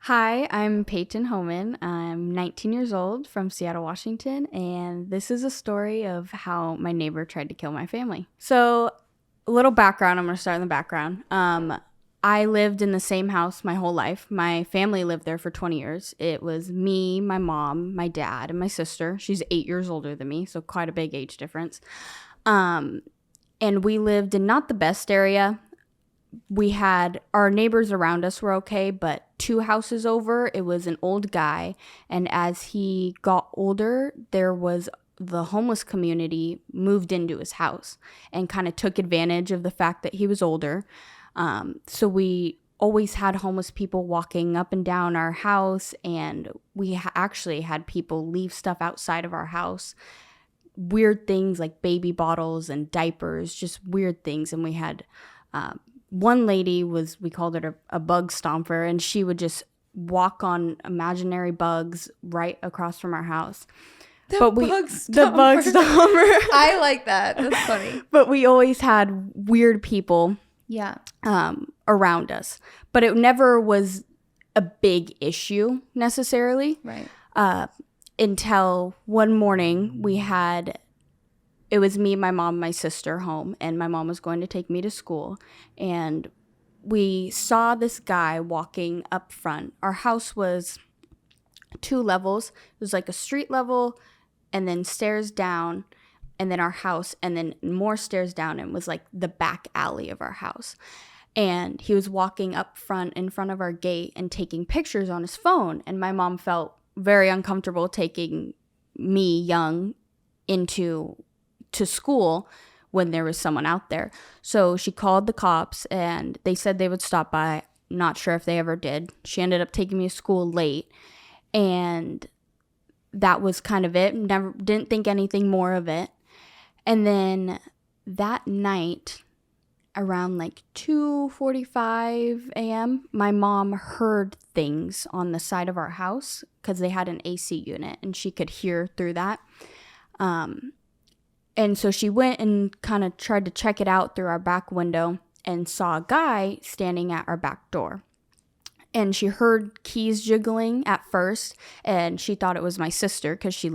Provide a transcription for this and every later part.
Hi, I'm Peyton Homan. I'm 19 years old from Seattle, Washington, and this is a story of how my neighbor tried to kill my family. So, a little background. I'm going to start in the background. I lived in the same house my whole life. My family lived there for 20 years. It was me, my mom, my dad, and my sister. She's 8 years older than me, so quite a big age difference. Um, and we lived in not the best area. We had our neighbors around us were okay, but two houses over, it was an old guy. And as he got older, there was the homeless community moved into his house and kind of took advantage of the fact that he was older. So we always had homeless people walking up and down our house, and we actually had people leave stuff outside of our house. Weird things like baby bottles and diapers, just weird things. And we had one lady we called her a bug stomper, and she would just walk on imaginary bugs right across from our house. The bug stomper. I like that. That's funny. But we always had weird people Yeah. around us. But it never was a big issue necessarily. Right. Until one morning it was me, my mom, my sister home, and my mom was going to take me to school. And we saw this guy walking up front. Our house was 2 levels. It was like a street level and then stairs down, and then our house, and then more stairs down, and was like the back alley of our house. And he was walking up front in front of our gate and taking pictures on his phone. And my mom felt very uncomfortable taking me young to school when there was someone out there. So she called the cops, and they said they would stop by. Not sure if they ever did. She ended up taking me to school late, and that was kind of it. Didn't think anything more of it. And then that night, around like 2:45 a.m., my mom heard things on the side of our house because they had an AC unit, and she could hear through that. And so she went and kind of tried to check it out through our back window and saw a guy standing at our back door. And she heard keys jiggling at first, and she thought it was my sister because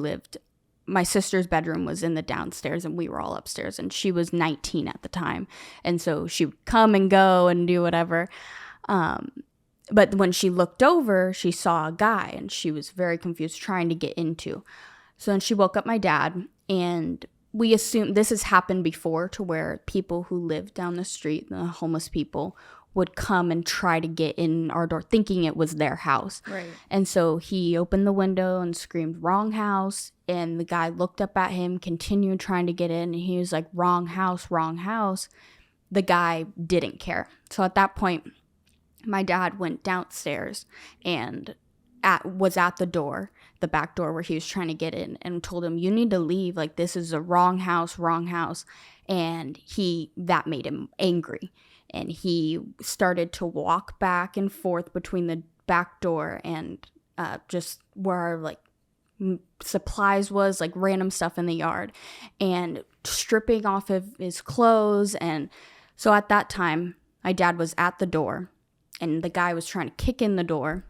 my sister's bedroom was in the downstairs and we were all upstairs, and she was 19 at the time. And so she would come and go and do whatever. But when she looked over, she saw a guy, and she was very confused trying to get into. So then she woke up my dad, and we assume this has happened before, to where people who live down the street, the homeless people, would come and try to get in our door thinking it was their house. Right. And so he opened the window and screamed, "Wrong house." And the guy looked up at him, continued trying to get in, and he was like, "Wrong house, wrong house." The guy didn't care. So at that point, my dad went downstairs and was at the door, the back door where he was trying to get in, and told him, "You need to leave. Like, this is a wrong house, wrong house." And that made him angry. And he started to walk back and forth between the back door and just where our, like, supplies was, like random stuff in the yard, and stripping off of his clothes. And so at that time, my dad was at the door, and the guy was trying to kick in the door.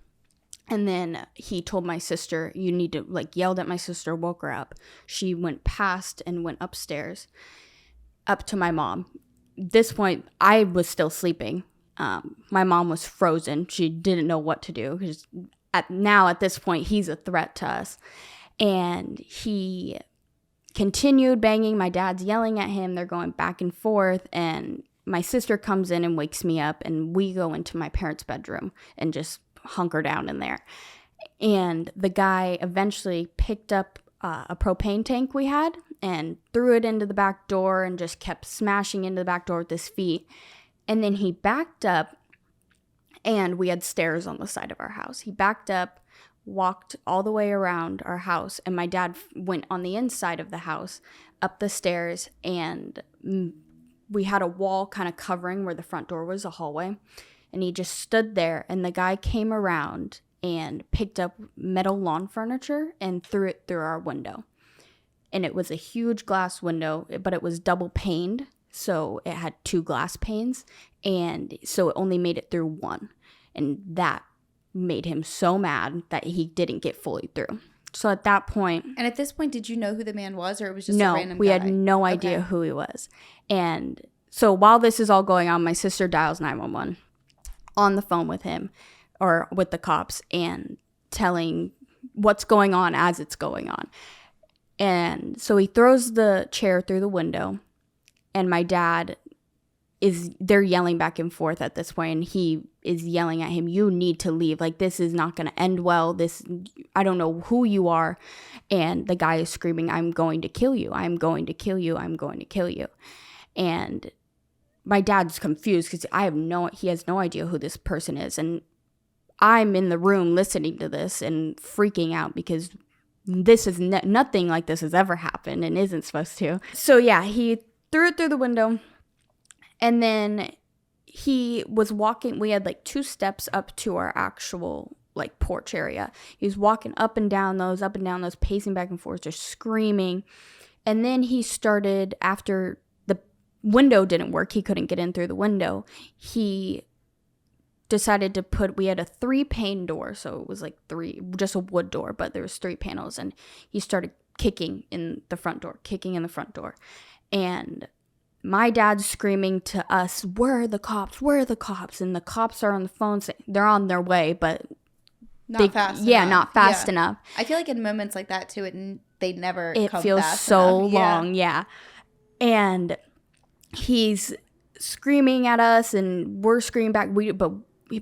And then he told my sister, "You need to," like, yelled at my sister, woke her up. She went past and went upstairs, up to my mom. At this point, I was still sleeping. My mom was frozen. She didn't know what to do, because at this point, he's a threat to us. And he continued banging. My dad's yelling at him. They're going back and forth. And my sister comes in and wakes me up, and we go into my parents' bedroom and just hunker down in there. And the guy eventually picked up a propane tank we had and threw it into the back door and just kept smashing into the back door with his feet. And then he backed up, and we had stairs on the side of our house. He backed up, walked all the way around our house, and my dad went on the inside of the house up the stairs, and we had a wall kind of covering where the front door was, a hallway. And he just stood there, and the guy came around and picked up metal lawn furniture and threw it through our window. And it was a huge glass window, but it was double paned, so it had 2 glass panes, and so it only made it through one. And that made him so mad that he didn't get fully through. So at that point... And at this point, did you know who the man was, or it was just a random guy? No, we had no idea who he was. And so while this is all going on, my sister dials 911 on the phone with him, or with the cops, and telling what's going on as it's going on. And so he throws the chair through the window, and my dad they're yelling back and forth at this point, and he is yelling at him, you need to leave. Like, this is not going to end well. I don't know who you are. And the guy is screaming, I'm going to kill you. I'm going to kill you. I'm going to kill you. And my dad's confused because he has no idea who this person is. And I'm in the room listening to this and freaking out because this is nothing like this has ever happened and isn't supposed to. So yeah, he threw it through the window. And then he was walking, we had like 2 steps up to our actual like porch area. He was walking up and down those, pacing back and forth, just screaming. And then he started, after the window didn't work, he couldn't get in through the window, he decided to we had a 3-pane door. So it was like just a wood door, but there was 3 panels. And he started kicking in the front door. And my dad's screaming to us, where are the cops? Where are the cops? And the cops are on the phone saying they're on their way, but not fast enough. I feel like in moments like that too, they never come fast enough. It feels so long, yeah. And he's screaming at us, and we're screaming back.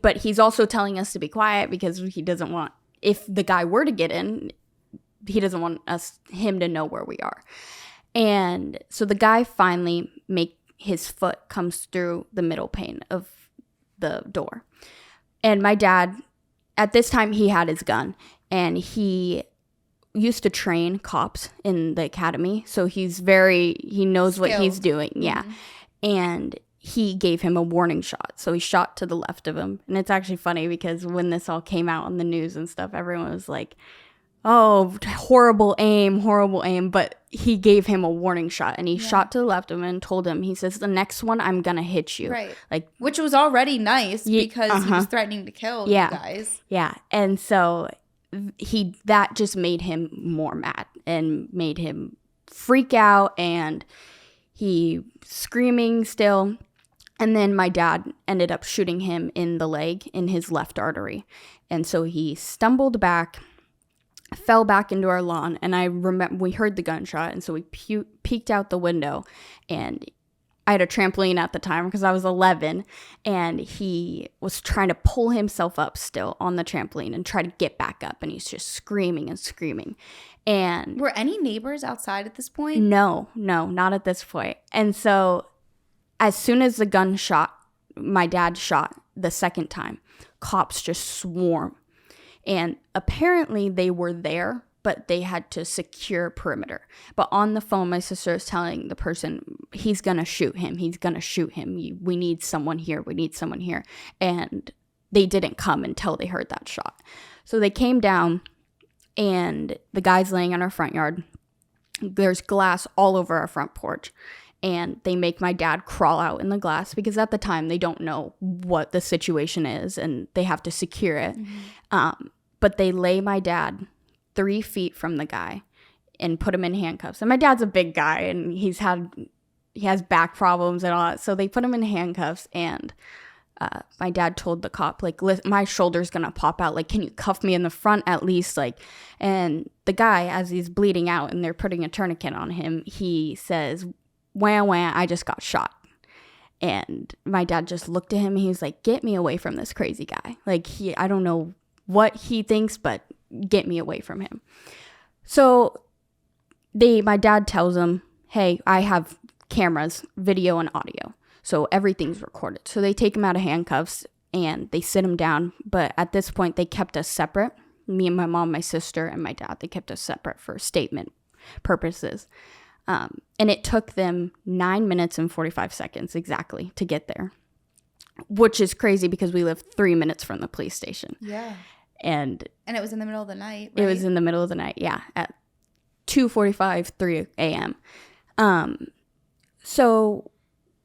But he's also telling us to be quiet because he doesn't want, if the guy were to get in, he doesn't want him to know where we are. And so the guy finally his foot comes through the middle pane of the door. And my dad, at this time, he had his gun, and he used to train cops in the academy. So he knows skilled. What he's doing. Yeah. Mm-hmm. And he gave him a warning shot. So he shot to the left of him. And it's actually funny because when this all came out on the news and stuff, everyone was like, oh, horrible aim. But he gave him a warning shot, and he shot to the left of him and told him, he says, the next one, I'm going to hit you. Right. Like, which was already nice because he was threatening to kill you guys. Yeah. And so that just made him more mad and made him freak out, and he screaming still. And then my dad ended up shooting him in the leg, in his left artery. And so he stumbled back, fell back into our lawn, and I remember we heard the gunshot, and so we peeked out the window, and I had a trampoline at the time because I was 11, and he was trying to pull himself up still on the trampoline and try to get back up, and he's just screaming and screaming. And were any neighbors outside at this point? No, not at this point. And so as soon as my dad shot the second time, cops just swarm. And apparently they were there, but they had to secure perimeter. But on the phone, my sister is telling the person, he's going to shoot him. We need someone here. And they didn't come until they heard that shot. So they came down, and the guy's laying in our front yard. There's glass all over our front porch. And they make my dad crawl out in the glass because at the time they don't know what the situation is and they have to secure it. Mm-hmm. But they lay my dad 3 feet from the guy and put him in handcuffs. And my dad's a big guy, and he has back problems and all that. So they put him in handcuffs, and my dad told the cop, like, my shoulder's going to pop out. Like, can you cuff me in the front at least? Like, and the guy, as he's bleeding out and they're putting a tourniquet on him, he says, wah, I just got shot. And my dad just looked at him, and he was like, get me away from this crazy guy. Like, I don't know what he thinks, but get me away from him. So my dad tells him, hey, I have cameras, video and audio. So everything's recorded. So they take him out of handcuffs and they sit him down. But at this point, they kept us separate. Me and my mom, my sister, and my dad, they kept us separate for statement purposes. And it took them 9 minutes and 45 seconds exactly to get there, which is crazy because we live 3 minutes from the police station. Yeah. And it was in the middle of the night, right? It was in the middle of the night, yeah, at 2:45, 3 a.m. So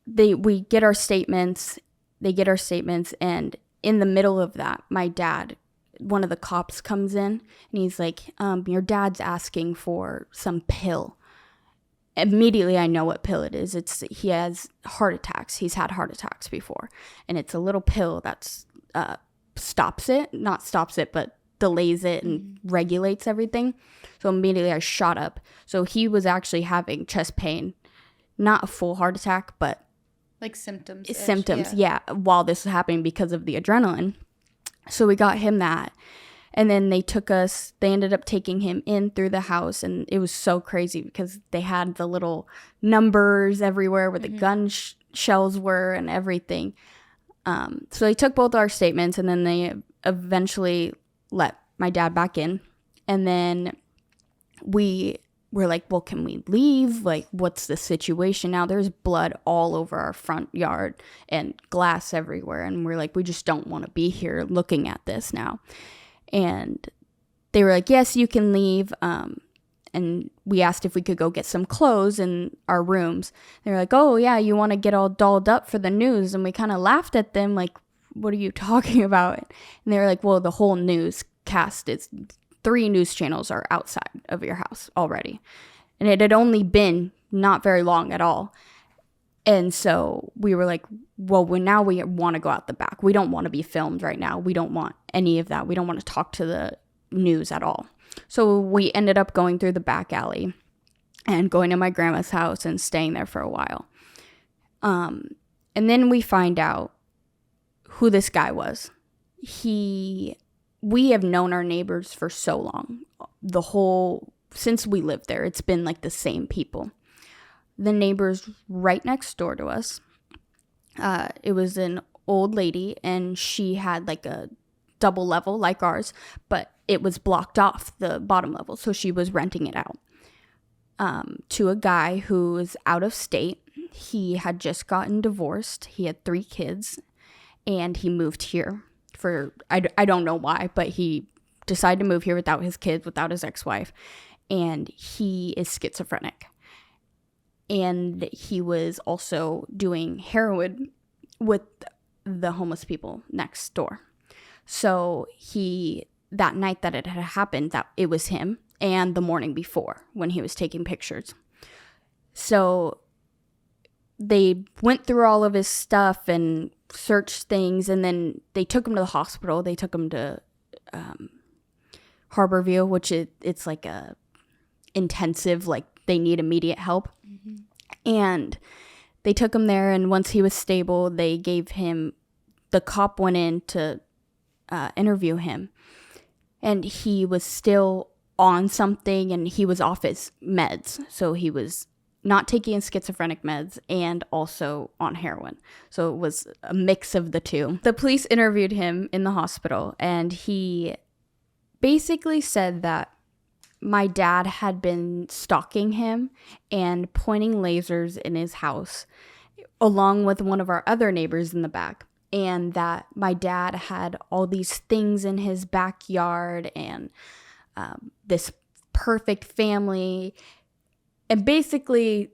we get our statements, and in the middle of that, my dad one of the cops comes in and he's like, your dad's asking for some pill. Immediately I know what pill it is. He has heart attacks. He's had heart attacks before. And it's a little pill that's not stops it, but delays it and regulates everything. So immediately I shot up. So he was actually having chest pain, not a full heart attack, but like symptoms, yeah, while this was happening because of the adrenaline. So we got him that. And then they ended up taking him in through the house, and it was so crazy because they had the little numbers everywhere where the gun shells were and everything. So they took both our statements, and then they eventually let my dad back in. And then we were like, well, can we leave? Like, what's the situation now? There's blood all over our front yard and glass everywhere. And we're like, we just don't want to be here looking at this now. And they were like, yes, you can leave. And we asked if we could go get some clothes in our rooms. They were like, oh, yeah, you want to get all dolled up for the news? And we kind of laughed at them, like, what are you talking about? And they were like, well, the whole newscast is 3 news channels are outside of your house already. And it had only been not very long at all. And so we were like, well, now we want to go out the back. We don't want to be filmed right now. We don't want any of that. We don't want to talk to the news at all. So we ended up going through the back alley and going to my grandma's house and staying there for a while. And then we find out who this guy was. We have known our neighbors for so long. Since we lived there, it's been like the same people. The neighbors right next door to us, it was an old lady, and she had like a double level like ours, but it was blocked off the bottom level, so she was renting it out to a guy who was out of state. He had just gotten divorced. He had 3 kids, and he moved here for, I don't know why, but he decided to move here without his kids, without his ex-wife, and he is schizophrenic. And he was also doing heroin with the homeless people next door. So that night that it had happened, that it was him, and the morning before when he was taking pictures. So they went through all of his stuff and searched things, and then they took him to the hospital. They took him to Harborview, which it's like a intensive, like they need immediate help. Mm-hmm. And they took him there, and once he was stable, they gave him, the cop went in to interview him, and he was still on something, and he was off his meds. So he was not taking schizophrenic meds and also on heroin. So it was a mix of the two. The police interviewed him in the hospital, and he basically said that my dad had been stalking him and pointing lasers in his house, along with one of our other neighbors in the back, and that my dad had all these things in his backyard and this perfect family. And basically,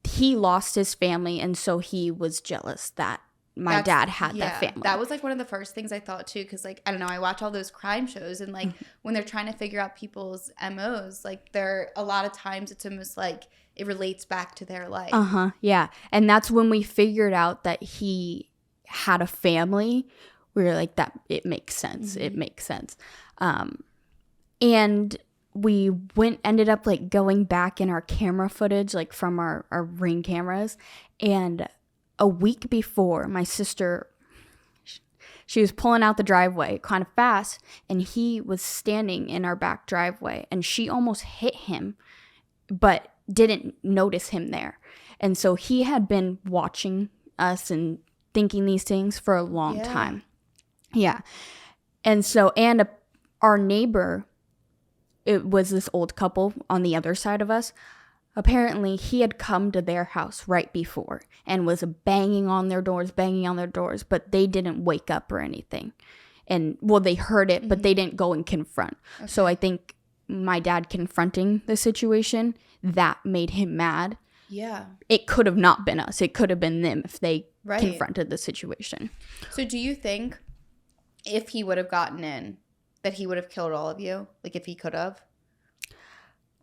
he lost his family, and so he was jealous that my dad had that family. That was like one of the first things I thought too, because like, I don't know, I watch all those crime shows, and like when they're trying to figure out people's MOs, like a lot of times it's almost like it relates back to their life. Yeah. And that's when we figured out that he had a family. We were like, that it makes sense. Mm-hmm. It makes sense. And we ended up like going back in our camera footage, like from our Ring cameras, and a week before, my sister, she was pulling out the driveway kind of fast, and he was standing in our back driveway, and she almost hit him, but didn't notice him there. And so he had been watching us and thinking these things for a long time. Yeah. And so, our neighbor, it was this old couple on the other side of us. Apparently, he had come to their house right before and was banging on their doors, but they didn't wake up or anything. And, well, they heard it, but they didn't go and confront. Okay. So I think my dad confronting the situation, that made him mad. Yeah. It could have not been us. It could have been them if they confronted the situation. So do you think if he would have gotten in, that he would have killed all of you? Like, if he could have?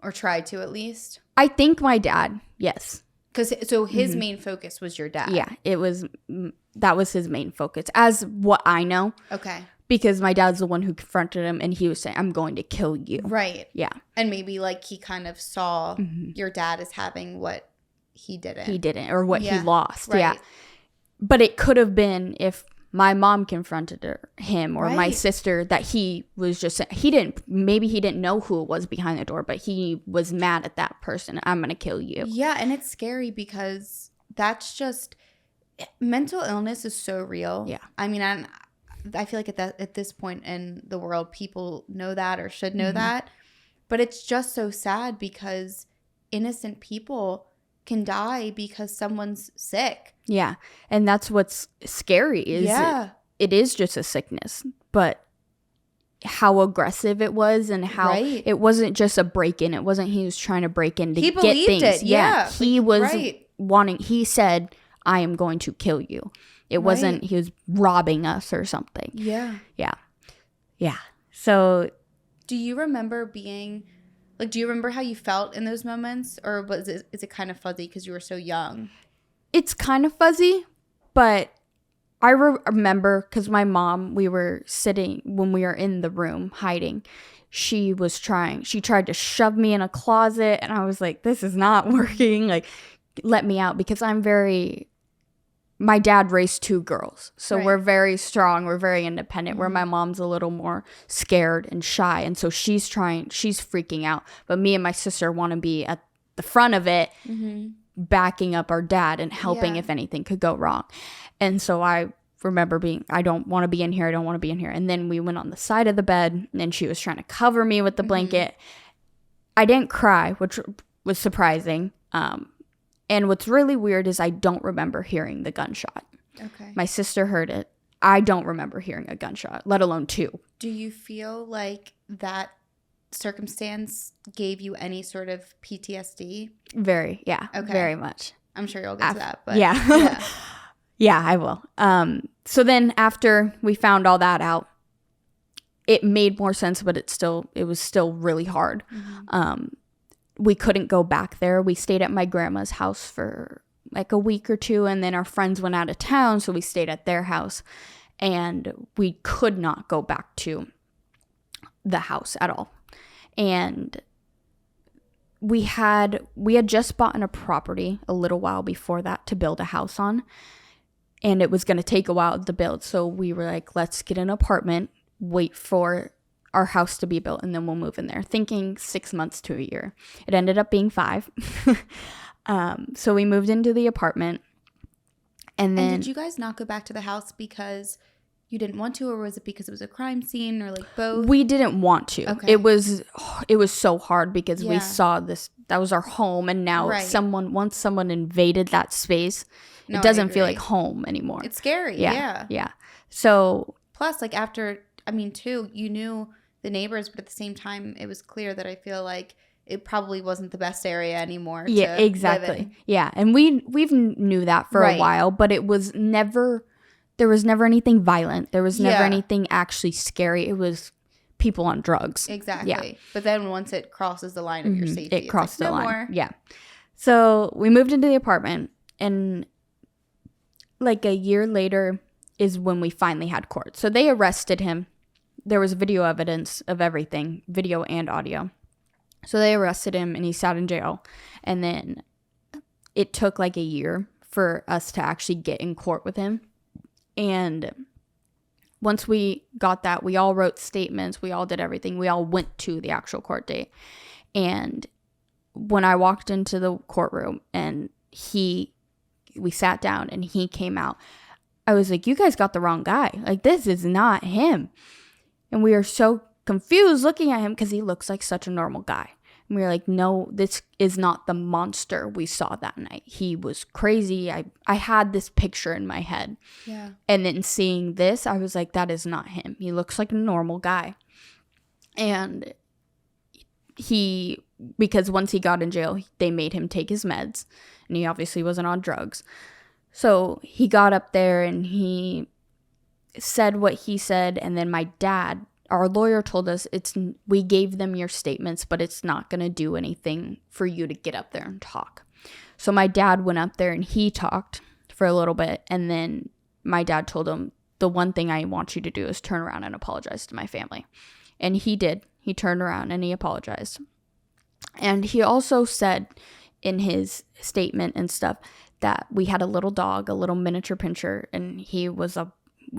Or tried to, at least? I think my dad, yes. So his main focus was your dad? Yeah, that was his main focus, as what I know. Okay. Because my dad's the one who confronted him, and he was saying, I'm going to kill you. Right. Yeah. And maybe, like, he kind of saw your dad as having what he didn't. He didn't, or what he lost. Right. Yeah. But it could have been if my mom confronted him or my sister, that he was just, maybe he didn't know who it was behind the door, but he was mad at that person. I'm going to kill you. Yeah. And it's scary because that's just, mental illness is so real. Yeah. I mean, I feel like at this point in the world, people know that or should know that. But it's just so sad because innocent people can die because someone's sick. Yeah. And that's what's scary is it is just a sickness. But how aggressive it was and how it wasn't just a break-in. It wasn't he was trying to break in to get things. It. Yeah. He was wanting, he said, I am going to kill you. It wasn't he was robbing us or something. Yeah. Yeah. Yeah. So do you remember do you remember how you felt in those moments? Or is it kind of fuzzy because you were so young? It's kind of fuzzy, but I remember because my mom, we were sitting when we were in the room hiding. She tried to shove me in a closet, and I was like, this is not working. Like, let me out, because my dad raised 2 girls. So we're very strong. We're very independent, where my mom's a little more scared and shy. And so she's freaking out. But me and my sister want to be at the front of it, backing up our dad and helping if anything could go wrong. And so I remember I don't want to be in here. I don't want to be in here. And then we went on the side of the bed, and she was trying to cover me with the blanket. I didn't cry, which was surprising. And what's really weird is I don't remember hearing the gunshot. Okay. My sister heard it. I don't remember hearing a gunshot, let alone 2. Do you feel like that circumstance gave you any sort of PTSD? Very, yeah. Okay. Very much. I'm sure you'll get to that. But yeah. Yeah, I will. So then after we found all that out, it made more sense, but it was still really hard. We couldn't go back there. We stayed at my grandma's house for like a week or 2, and then our friends went out of town, so we stayed at their house, and we could not go back to the house at all. And we had just bought a property a little while before that to build a house on, and it was going to take a while to build. So we were like, let's get an apartment, wait for our house to be built, and then we'll move in there, thinking 6 months to a year. It ended up being 5. So we moved into the apartment, and then did you guys not go back to the house because you didn't want to, or was it because it was a crime scene, or like both? We didn't want to. Okay. It was so hard because we saw this, that was our home, and now once someone invaded that space, it doesn't feel like home anymore. It's scary. Yeah. So plus, like, after, I mean, too, you knew the neighbors, but at the same time, it was clear that I feel like it probably wasn't the best area anymore. Yeah, exactly. Yeah, and we've knew that for a while, but there was never anything violent. There was never anything actually scary. It was people on drugs. Exactly. Yeah. But then once it crosses the line of your safety, it crossed the line. More. Yeah. So we moved into the apartment, and like a year later is when we finally had court. So they arrested him. There was video evidence of everything, video and audio. So they arrested him, and he sat in jail. And then it took like a year for us to actually get in court with him. And once we got that, we all wrote statements. We all did everything. We all went to the actual court date. And when I walked into the courtroom and we sat down and he came out, I was like, you guys got the wrong guy. Like, this is not him. And we are so confused looking at him because he looks like such a normal guy. And we were like, no, this is not the monster we saw that night. He was crazy. I had this picture in my head. Yeah. And then seeing this, I was like, that is not him. He looks like a normal guy. And because once he got in jail, they made him take his meds. And he obviously wasn't on drugs. So he got up there and he said what he said. And then my dad our lawyer told us we gave them your statements, but it's not going to do anything for you to get up there and talk. So my dad went up there and he talked for a little bit. And then my dad told him, the one thing I want you to do is turn around and apologize to my family. And he did. He turned around and he apologized. And he also said in his statement and stuff that we had a little dog, a little miniature pinscher, and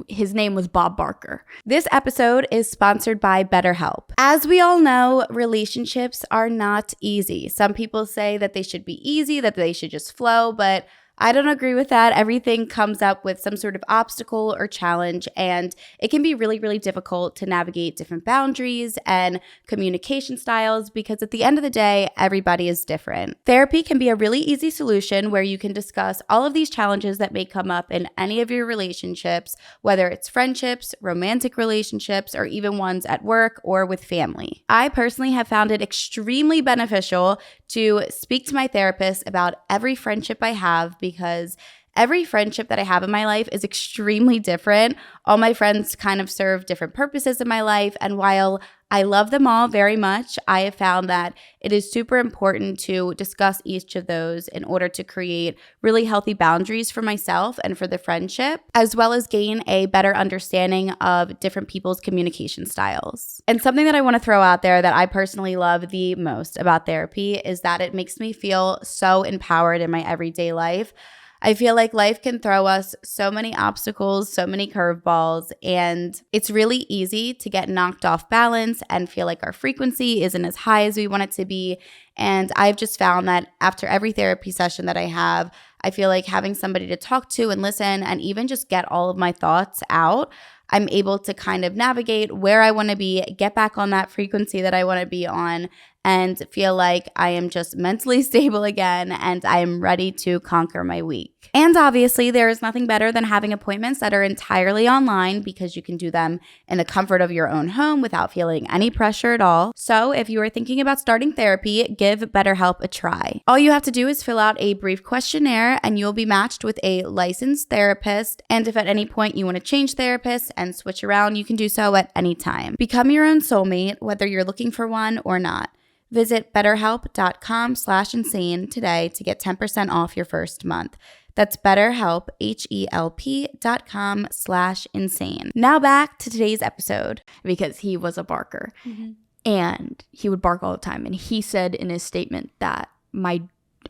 his name was Bob Barker. This episode is sponsored by BetterHelp. As we all know, relationships are not easy. Some people say that they should be easy, that they should just flow, but I don't agree with that. Everything comes up with some sort of obstacle or challenge, and it can be really, really difficult to navigate different boundaries and communication styles because at the end of the day, everybody is different. Therapy can be a really easy solution where you can discuss all of these challenges that may come up in any of your relationships, whether it's friendships, romantic relationships, or even ones at work or with family. I personally have found it extremely beneficial to speak to my therapist about every friendship I have because every friendship that I have in my life is extremely different. All my friends kind of serve different purposes in my life. And while I love them all very much, I have found that it is super important to discuss each of those in order to create really healthy boundaries for myself and for the friendship, as well as gain a better understanding of different people's communication styles. And something that I want to throw out there that I personally love the most about therapy is that it makes me feel so empowered in my everyday life. I feel like life can throw us so many obstacles, so many curveballs, and it's really easy to get knocked off balance and feel like our frequency isn't as high as we want it to be. And I've just found that after every therapy session that I have, I feel like having somebody to talk to and listen and even just get all of my thoughts out, I'm able to kind of navigate where I want to be, get back on that frequency that I want to be on, and feel like I am just mentally stable again and I am ready to conquer my week. And obviously, there is nothing better than having appointments that are entirely online because you can do them in the comfort of your own home without feeling any pressure at all. So if you are thinking about starting therapy, give BetterHelp a try. All you have to do is fill out a brief questionnaire and you'll be matched with a licensed therapist. And if at any point you want to change therapists and switch around, you can do so at any time. Become your own soulmate, whether you're looking for one or not. Visit betterhelp.com/insane today to get 10% off your first month. That's BetterHelp, HELP.com/insane. Now back to today's episode. Because he was a barker. Mm-hmm. And he would bark all the time. And he said in his statement that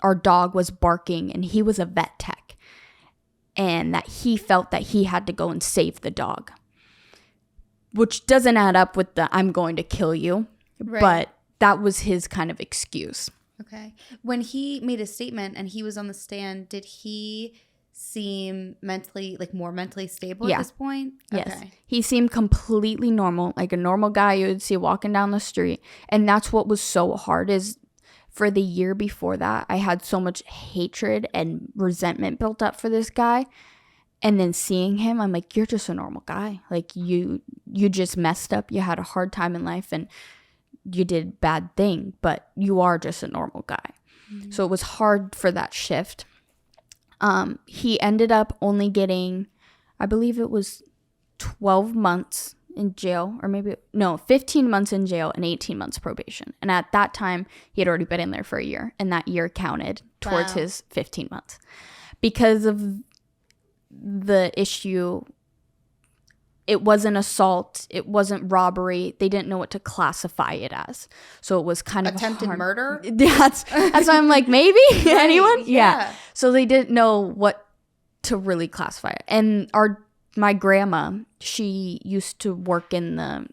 our dog was barking and he was a vet tech. And that he felt that he had to go and save the dog. Which doesn't add up with the I'm going to kill you. Right. But that was his kind of excuse. Okay. When he made a statement and he was on the stand, did he seem more mentally stable at this point? Yes. Okay. He seemed completely normal, like a normal guy you would see walking down the street. And that's what was so hard is for the year before that, I had so much hatred and resentment built up for this guy. And then seeing him, I'm like, you're just a normal guy. Like you just messed up. You had a hard time in life and you did a bad thing, but you are just a normal guy. Mm-hmm. So it was hard for that shift. He ended up only getting, I believe it was 12 months in jail, or 15 months in jail and 18 months probation. And at that time, he had already been in there for a year, and that year counted towards his 15 months. Because of the issue, it wasn't assault, it wasn't robbery. They didn't know what to classify it as. So it was kind of attempted murder? That's why I'm like, maybe? Right, anyone? Yeah. So they didn't know what to really classify it. And my grandma, she used to work in the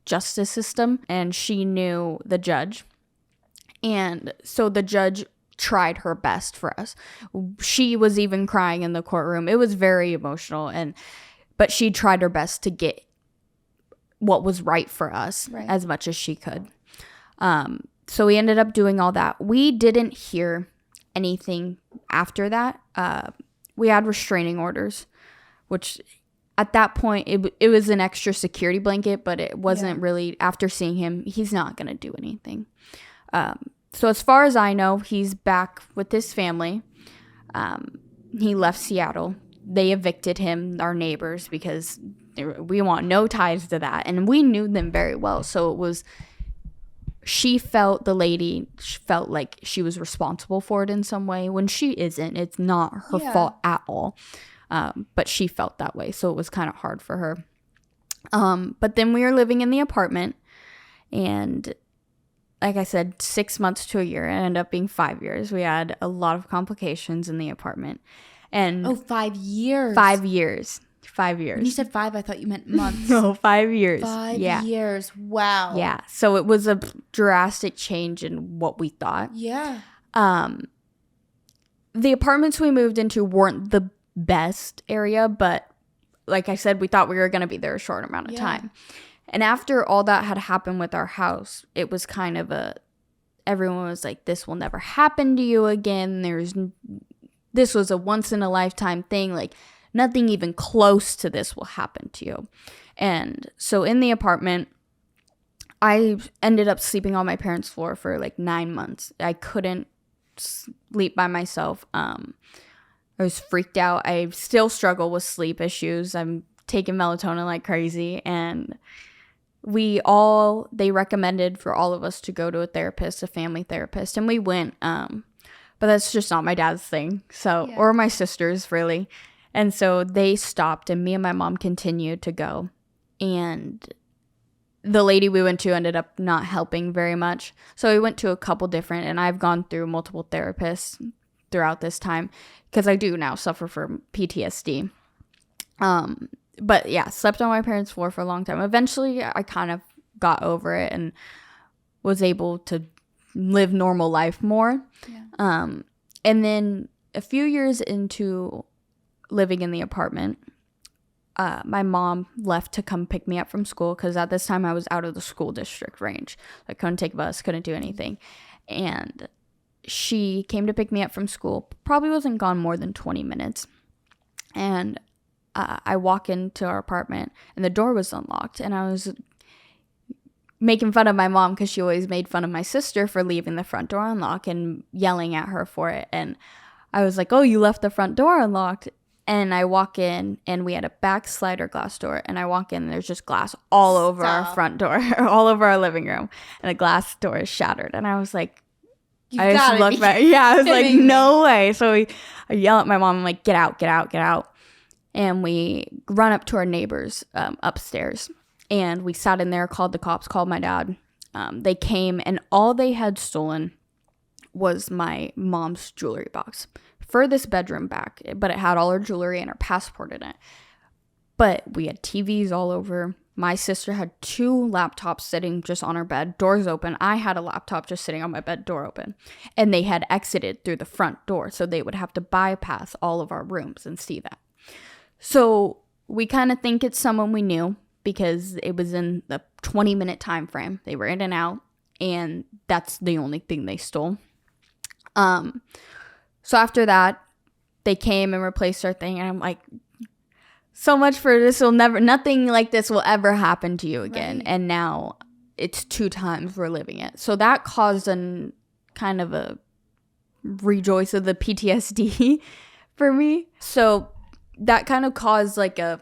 justice system, and she knew the judge. And so the judge tried her best for us. She was even crying in the courtroom. It was very emotional, but she tried her best to get what was right for us as much as she could. So we ended up doing all that. We didn't hear anything after that. We had restraining orders, which at that point it was an extra security blanket, but it wasn't really. After seeing him, he's not going to do anything. So as far as I know, he's back with his family. He left Seattle they evicted him, our neighbors, because we want no ties to that. And we knew them very well. So it was, the lady felt like she was responsible for it in some way when she isn't. It's not her fault at all. But she felt that way. So it was kind of hard for her. But then we were living in the apartment, and like I said, 6 months to a year. It ended up being 5 years. We had a lot of complications in the apartment. And 5 years. 5 years. 5 years. When you said 5, I thought you meant months. No, 5 years. 5 years. Wow. Yeah. So it was a drastic change in what we thought. Yeah. The apartments we moved into weren't the best area, but like I said, we thought we were going to be there a short amount of time. And after all that had happened with our house, it was kind of everyone was like, this will never happen to you again. This was a once in a lifetime thing. Like, nothing even close to this will happen to you. And so in the apartment, I ended up sleeping on my parents' floor for like 9 months. I couldn't sleep by myself. I was freaked out. I still struggle with sleep issues. I'm taking melatonin like crazy. And they recommended for all of us to go to a therapist, a family therapist. And we went, but that's just not my dad's thing. So, or my sister's really. And so they stopped, and me and my mom continued to go. And the lady we went to ended up not helping very much. So we went to a couple different, and I've gone through multiple therapists throughout this time because I do now suffer from PTSD. But yeah, slept on my parents' floor for a long time. Eventually, I kind of got over it and was able to live normal life more. Yeah. And then a few years into living in the apartment, my mom left to come pick me up from school because at this time I was out of the school district range. I couldn't take a bus, couldn't do anything. And she came to pick me up from school. Probably wasn't gone more than 20 minutes. And I walk into our apartment, and the door was unlocked. And I was making fun of my mom because she always made fun of my sister for leaving the front door unlocked and yelling at her for it. And I was like, oh, you left the front door unlocked. And I walk in, and we had a back slider glass door. And I walk in, and there's just glass all over our front door, all over our living room. And the glass door is shattered. And I was like, I just looked back. Yeah, I was like, no way. So I yell at my mom. I'm like, get out, get out, get out. And we run up to our neighbors upstairs. And we sat in there, called the cops, called my dad. They came, and all they had stolen was my mom's jewelry box. Furthest bedroom back, but it had all her jewelry and her passport in it. But we had TVs all over. My sister had 2 laptops sitting just on her bed, doors open. I had a laptop just sitting on my bed, door open. And they had exited through the front door, so they would have to bypass all of our rooms and see that. So we kind of think it's someone we knew because it was in the 20-minute time frame. They were in and out, and that's the only thing they stole. So after that, they came and replaced our thing, and I'm like, so much for this nothing like this will ever happen to you again. Right. And now it's 2 times we're living it. So that caused kind of a rejoice of the PTSD for me. So that kind of caused like a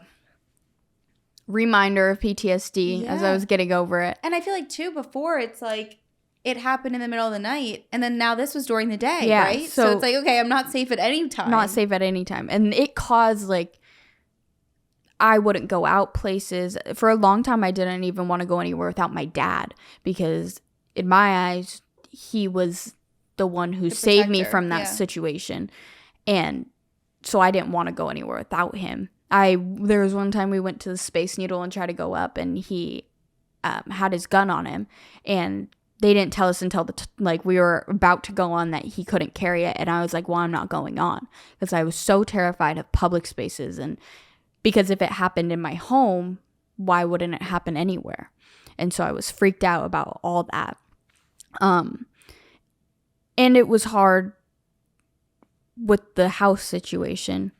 reminder of PTSD as I was getting over it. And I feel like too, before it's like, it happened in the middle of the night, and then now this was during the day, right? So it's like, okay, I'm not safe at any time. Not safe at any time. And it caused, like, I wouldn't go out places. For a long time, I didn't even want to go anywhere without my dad because, in my eyes, he was the one who saved me from that situation. And so I didn't want to go anywhere without him. There was one time we went to the Space Needle and tried to go up, and he had his gun on him, and they didn't tell us until we were about to go on that he couldn't carry it. And I was like, well, I'm not going on because I was so terrified of public spaces. And because if it happened in my home, why wouldn't it happen anywhere? And so I was freaked out about all that. And it was hard with the house situation,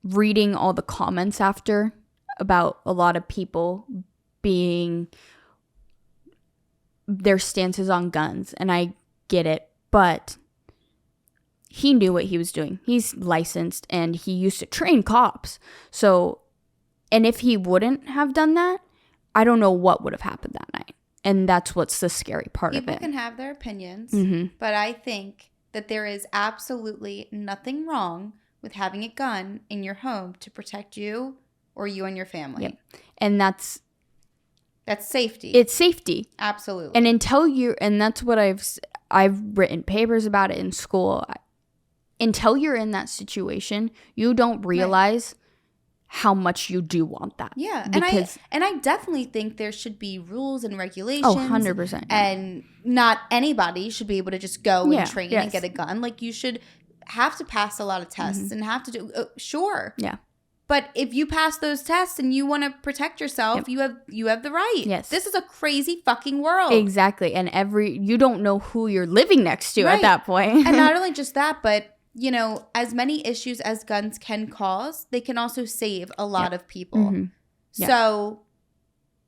reading all the comments after about a lot of people being their stances on guns, and I get it, but he knew what he was doing. He's licensed and he used to train cops. So, and if he wouldn't have done that, I don't know what would have happened that night. And that's what's the scary part of it. People can have their opinions, Mm-hmm. but I think that there is absolutely nothing wrong with having a gun in your home to protect you or you and your family. Yep. And that's safety. It's safety. Absolutely. And and that's what I've written papers about it in school. Until you're in that situation, you don't realize how much you do want that. Yeah. Because, and I definitely think there should be rules and regulations. Oh, 100%. And not anybody should be able to just go and train and get a gun. Like, you should have to pass a lot of tests and have to do sure. Yeah. But if you pass those tests and you want to protect yourself, you have the right. Yes. This is a crazy fucking world. Exactly. And you don't know who you're living next to at that point. And not only just that, but you know, as many issues as guns can cause, they can also save a lot of people. Mm-hmm. Yep. So,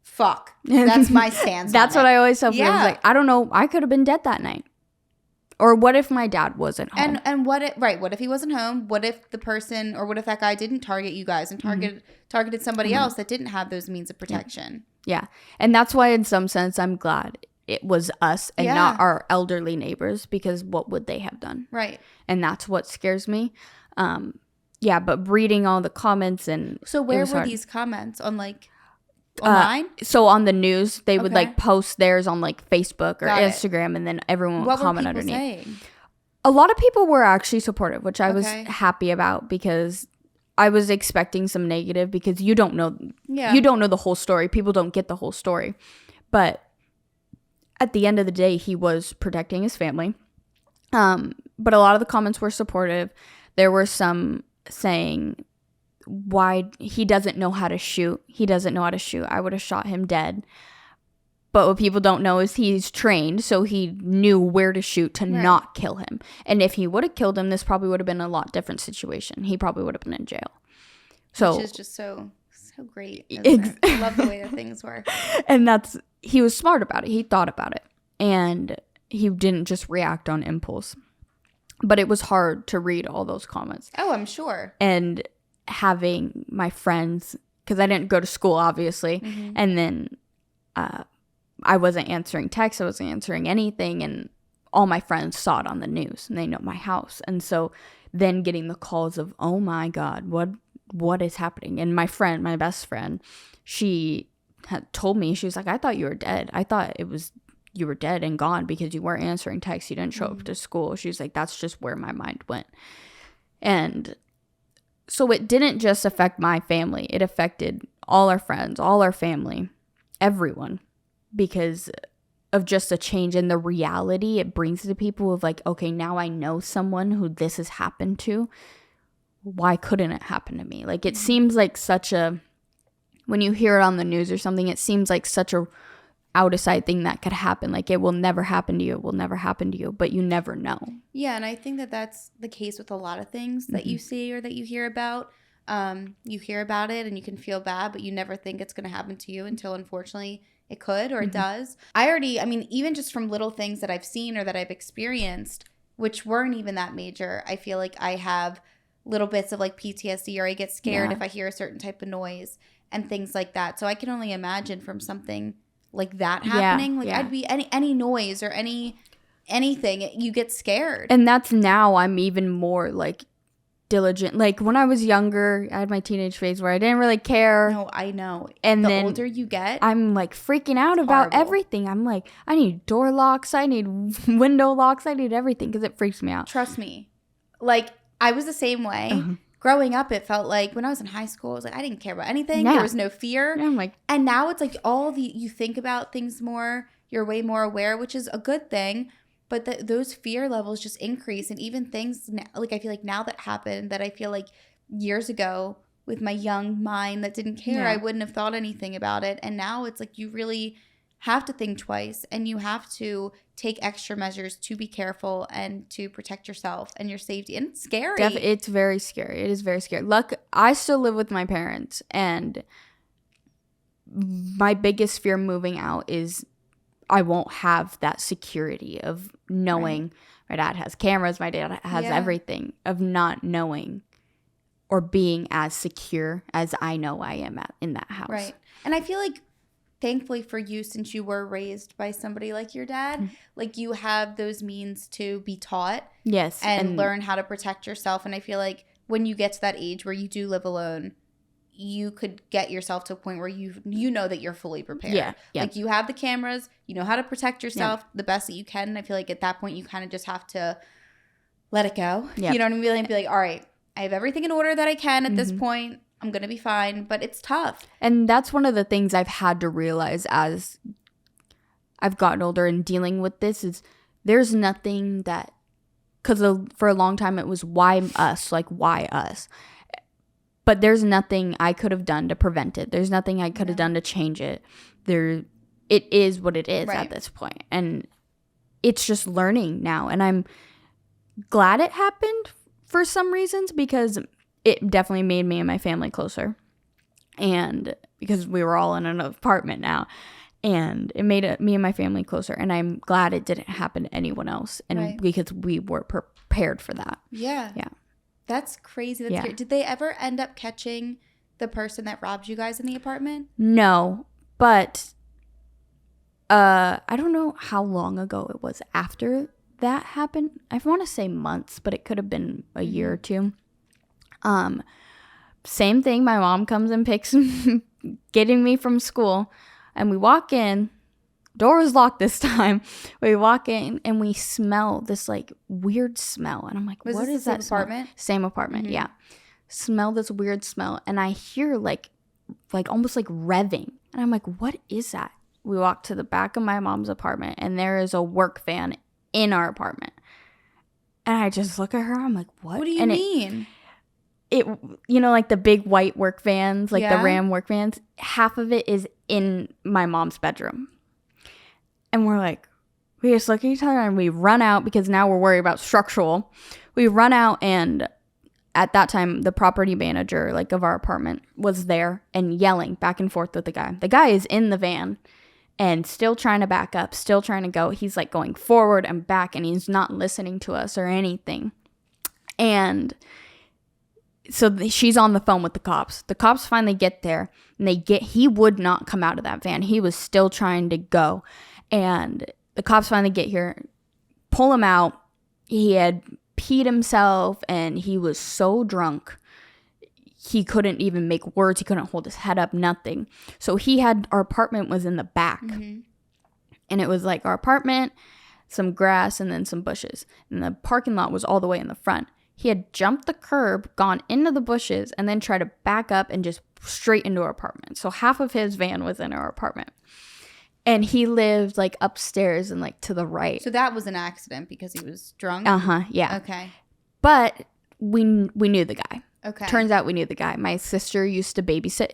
fuck. That's my stance. That's what I always tell people. Yeah. I was like, I don't know. I could have been dead that night. Or what if my dad wasn't home? And what if he wasn't home? What if the person, or what if that guy didn't target you guys and targeted somebody else that didn't have those means of protection? Yeah. And that's why in some sense I'm glad it was us and not our elderly neighbors, because what would they have done? Right. And that's what scares me. But reading all the comments and so where were these comments on, like, online? So on the news, they would like post theirs on like Facebook or Instagram, and then everyone would comment underneath. Saying? A lot of people were actually supportive, which I was happy about, because I was expecting some negative, because you don't know the whole story. People don't get the whole story. But at the end of the day, he was protecting his family. But a lot of the comments were supportive. There were some saying, why he doesn't know how to shoot. He doesn't know how to shoot. I would have shot him dead. But what people don't know is he's trained, so he knew where to shoot to not kill him. And if he would have killed him, this probably would have been a lot different situation. He probably would have been in jail. So, which is just so great. I love the way that things work. And he was smart about it. He thought about it. And he didn't just react on impulse. But it was hard to read all those comments. Oh, I'm sure. And having my friends, because I didn't go to school, obviously. And then I wasn't answering texts. I wasn't answering anything. And all my friends saw it on the news, and they know my house. And so then getting the calls of, oh my God, what is happening? And my best friend, she had told me, she was like, I thought you were dead. I thought you were dead and gone because you weren't answering texts. You didn't show up to school. She was like, that's just where my mind went. And so it didn't just affect my family. It affected all our friends, all our family, everyone, because of just a change in the reality it brings to people of like, okay, now I know someone who this has happened to. Why couldn't it happen to me? Like, it seems like when you hear it on the news or something, it seems like such a out of sight thing that could happen. Like, it will never happen to you. It will never happen to you, but you never know. Yeah. And I think that that's the case with a lot of things that you see or that you hear about. You hear about it and you can feel bad, but you never think it's going to happen to you until, unfortunately, it could or it does. Even just from little things that I've seen or that I've experienced, which weren't even that major, I feel like I have little bits of like PTSD, or I get scared if I hear a certain type of noise and things like that. So I can only imagine from something like that happening. I'd be any noise or anything, you get scared. And that's now I'm even more like diligent. Like when I was younger, I had my teenage phase where I didn't really care. No, I know. And the then older you get, I'm like freaking out about everything. I'm like, I need door locks, I need window locks, I need everything, because it freaks me out. Trust me. Like, I was the same way. Growing up, it felt like when I was in high school, I was like, I didn't care about anything. There was no fear. I'm like, and now it's like you think about things more. You're way more aware, which is a good thing. But those fear levels just increase. And even things like, I feel like now that happened that I feel like years ago with my young mind that didn't care, I wouldn't have thought anything about it. And now it's like you really have to think twice, and you have to take extra measures to be careful and to protect yourself and your safety. And it's scary. It's very scary. It is very scary. I still live with my parents, and my biggest fear moving out is I won't have that security of knowing My dad has cameras. My dad has everything, of not knowing or being as secure as I know I am in that house. Right. And I feel like, thankfully for you, since you were raised by somebody like your dad, like you have those means to be taught. Yes. And learn how to protect yourself. And I feel like when you get to that age where you do live alone, you could get yourself to a point where you know that you're fully prepared. Yeah. Like you have the cameras, you know how to protect yourself the best that you can. And I feel like at that point you kind of just have to let it go. You know what I mean? And be like, all right, I have everything in order that I can at this point. I'm going to be fine. But it's tough. And that's one of the things I've had to realize as I've gotten older and dealing with this is there's nothing that, because for a long time it was why us, like why us. But there's nothing I could have done to prevent it. There's nothing I could have done to change it. It is what it is at this point. And it's just learning now. And I'm glad it happened for some reasons, because it definitely made me and my family closer. And because we were all in an apartment now. And it made me and my family closer. And I'm glad it didn't happen to anyone else. And because we were prepared for that. Yeah. Yeah. That's crazy. That's scary. Did they ever end up catching the person that robbed you guys in the apartment? No. But I don't know how long ago it was after that happened. I want to say months, but it could have been a year or two. Same thing. My mom comes and picks getting me from school. And we walk in. Door is locked this time. We walk in and we smell this like weird smell. And I'm like, what is that apartment? Same apartment, yeah. Smell this weird smell. And I hear like almost like revving. And I'm like, what is that? We walk to the back of my mom's apartment and there is a work van in our apartment. And I just look at her. I'm like, what? What do you mean? It like the big white work vans, like the Ram work vans. Half of it is in my mom's bedroom. And we're like, we just look at each other and we run out because now we're worried about structural. We run out, and at that time, the property manager like of our apartment was there and yelling back and forth with the guy. The guy is in the van and still trying to back up, still trying to go. He's like going forward and back, and he's not listening to us or anything. And so she's on the phone with the cops. The cops finally get there, and he would not come out of that van. He was still trying to go. And the cops finally get here, pull him out. He had peed himself, and he was so drunk. He couldn't even make words. He couldn't hold his head up, nothing. So our apartment was in the back. And it was like our apartment, some grass, and then some bushes. And the parking lot was all the way in the front. He had jumped the curb, gone into the bushes, and then tried to back up and just straight into our apartment. So half of his van was in our apartment. And he lived like upstairs and like to the right. So that was an accident because he was drunk? Yeah. Okay. But we knew the guy. Okay. Turns out we knew the guy. My sister used to babysit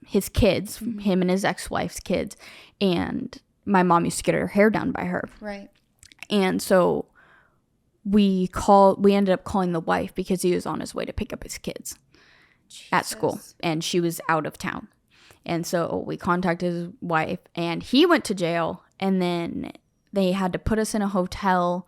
his kids, him and his ex-wife's kids. And my mom used to get her hair done by her. Right. And so we ended up calling the wife because he was on his way to pick up his kids at school. And she was out of town. And so we contacted his wife, and he went to jail, and then they had to put us in a hotel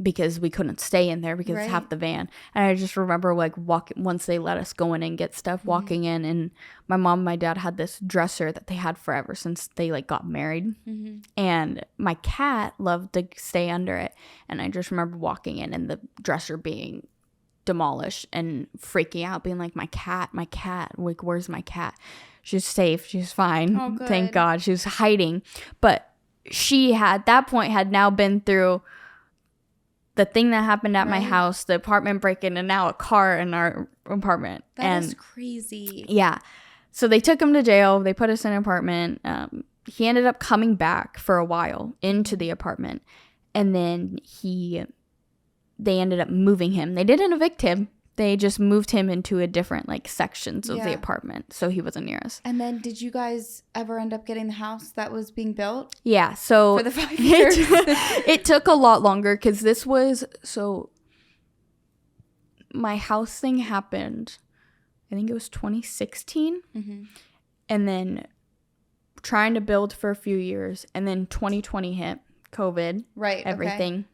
because we couldn't stay in there because it's half the van. And I just remember like once they let us go in and get stuff, walking in, and my mom and my dad had this dresser that they had forever since they like got married. And my cat loved to stay under it. And I just remember walking in and the dresser being demolished and freaking out, being like, my cat, like, where's my cat? She's safe, she's fine. Oh, good. Thank God. She was hiding, but she had now been through the thing that happened at my house, the apartment break-in, and now a car in our apartment. That is crazy. Yeah, so they took him to jail. They put us in an apartment. He ended up coming back for a while into the apartment, and then they ended up moving him. They didn't evict him. They just moved him into a different like sections of the apartment, so he wasn't near us. And then did you guys ever end up getting the house that was being built? Yeah, so for the 5 years. It took a lot longer because my house thing happened, I think it was 2016. And then trying to build for a few years, and then 2020 hit. COVID, right, everything. okay.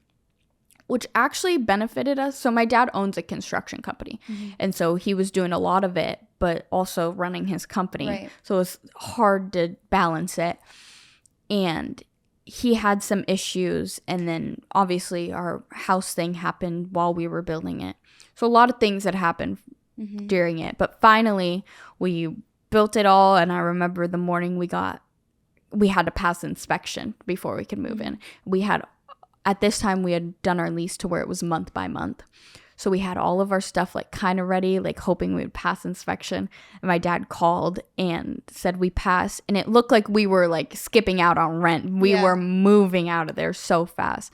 Which actually benefited us. So my dad owns a construction company. And so he was doing a lot of it, but also running his company. Right. So it was hard to balance it. And he had some issues. And then obviously our house thing happened while we were building it. So a lot of things had happened during it. But finally, we built it all. And I remember the morning we had to pass inspection before we could move in. At this time, we had done our lease to where it was month by month. So we had all of our stuff like kind of ready, like hoping we would pass inspection. And my dad called and said we passed. And it looked like we were like skipping out on rent. We were moving out of there so fast.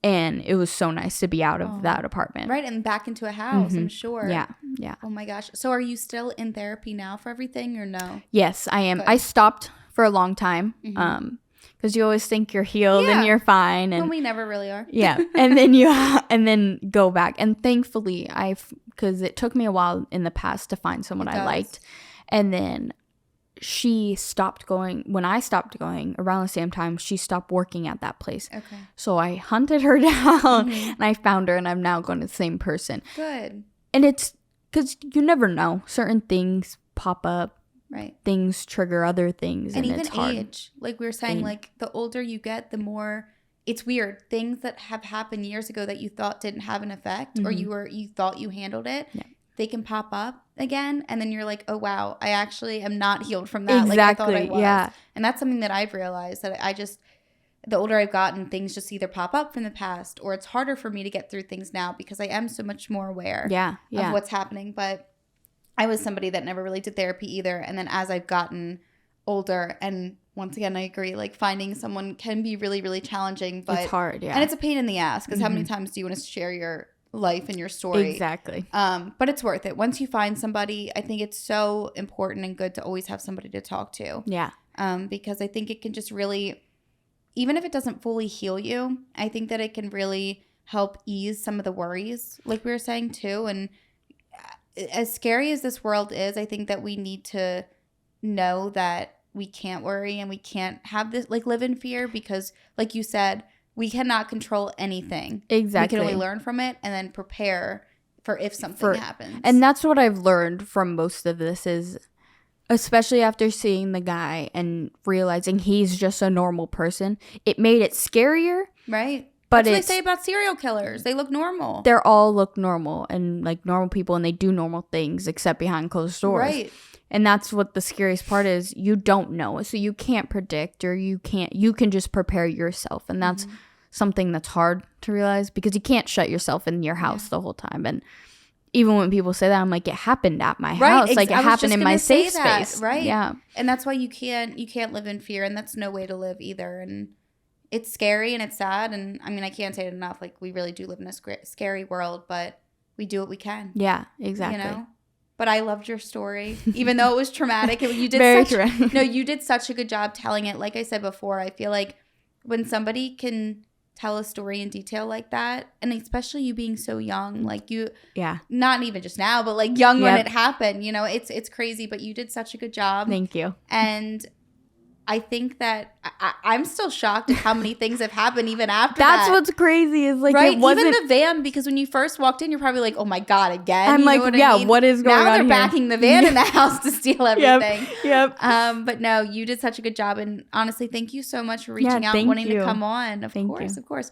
And it was so nice to be out of that apartment. Right, and back into a house, I'm sure. Yeah. Oh my gosh. So are you still in therapy now for everything or no? Yes, I am. Good. I stopped for a long time. Because you always think you're healed and you're fine, and we never really are. Yeah, and then go back. And thankfully, because it took me a while in the past to find someone I liked, and then she stopped going. When I stopped going around the same time, she stopped working at that place. Okay. So I hunted her down, and I found her, and I'm now going to the same person. Good. And it's because you never know, certain things pop up. Right. Things trigger other things, and even it's hard. age, like we were saying, like the older you get, the more it's weird. Things that have happened years ago that you thought didn't have an effect, or you thought you handled it, they can pop up again, and then you're like, oh wow, I actually am not healed from that. Exactly. Like I thought I was. Yeah. And that's something that I've realized, that the older I've gotten, things just either pop up from the past, or it's harder for me to get through things now because I am so much more aware of what's happening. But I was somebody that never really did therapy either. And then as I've gotten older, and once again, I agree, like finding someone can be really, really challenging. But it's hard, yeah. And it's a pain in the ass, because how many times do you want to share your life and your story? Exactly. But it's worth it. Once you find somebody, I think it's so important and good to always have somebody to talk to. Yeah. Because I think it can just really, even if it doesn't fully heal you, I think that it can really help ease some of the worries, like we were saying too. And as scary as this world is, I think that we need to know that we can't worry and we can't have this, like, live in fear, because like you said, we cannot control anything. Exactly. We can only learn from it and then prepare for if something happens. And that's what I've learned from most of this, is especially after seeing the guy and realizing he's just a normal person, it made it scarier. Right. But that's what they say about serial killers. They look normal. They all look normal and like normal people, and they do normal things except behind closed doors. Right. And that's what the scariest part is. You don't know. So you can't predict, or you can just prepare yourself. And that's something that's hard to realize, because you can't shut yourself in your house the whole time. And even when people say that, I'm like, it happened at my house. Like, it happened in my safe space. Right. Yeah. And that's why you can't live in fear, and that's no way to live either. And it's scary and it's sad. And I mean, I can't say it enough. Like, we really do live in a scary world, but we do what we can. Yeah, exactly. You know? But I loved your story, even though it was traumatic. You did you did such a good job telling it. Like I said before, I feel like when somebody can tell a story in detail like that, and especially you being so young, like you, not even just now, but like young when it happened, you know, it's crazy. But you did such a good job. Thank you. And I think that I'm still shocked at how many things have happened even after that. That's what's crazy, is like, right? It wasn't even the van, because when you first walked in, you're probably like, oh my God, again. I'm like, I mean? What is going on now they're here? backing the van in the house to steal everything. Yep. But no, you did such a good job. And honestly, thank you so much for reaching out and wanting to come on. Of course.